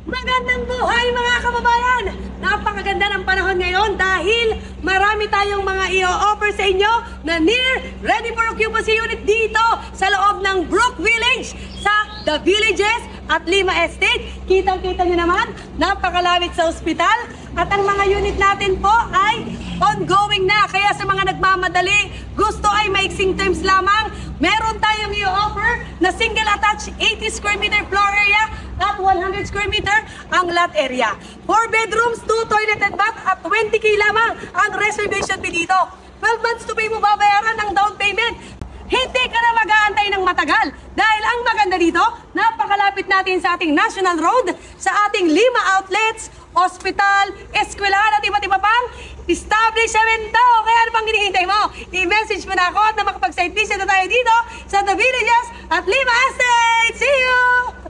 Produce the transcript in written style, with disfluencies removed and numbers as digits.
Magandang buhay mga kababayan! Napakaganda ng panahon ngayon dahil marami tayong mga i-offer sa inyo na near ready for occupancy unit dito sa loob ng Brook Village sa The Villages at Lima Estate. Kitang-kita nyo naman, napakalapit sa ospital at ang mga unit natin po ay ongoing na. Kaya sa mga nagmamadali, gusto ay maiksing terms lamang, meron tayong i-offer na single attached 80 square meter floor area at 100 square meter ang lot area. 4 bedrooms, 2 toilet and bath at 20K lamang ang reservation fee dito. 12 months to pay mo babayaran ng down payment. Hindi ka na mag-aantay ng matagal dahil ang maganda dito, napakalapit natin sa ating National Road, sa ating Lima outlets, ospital, eskwelahan at iba't iba pang establishmento. Kaya ano pang hinihintay mo? I-message mo na ako at na makapag-site visit na tayo dito sa The Villages at Lima Estate. See you!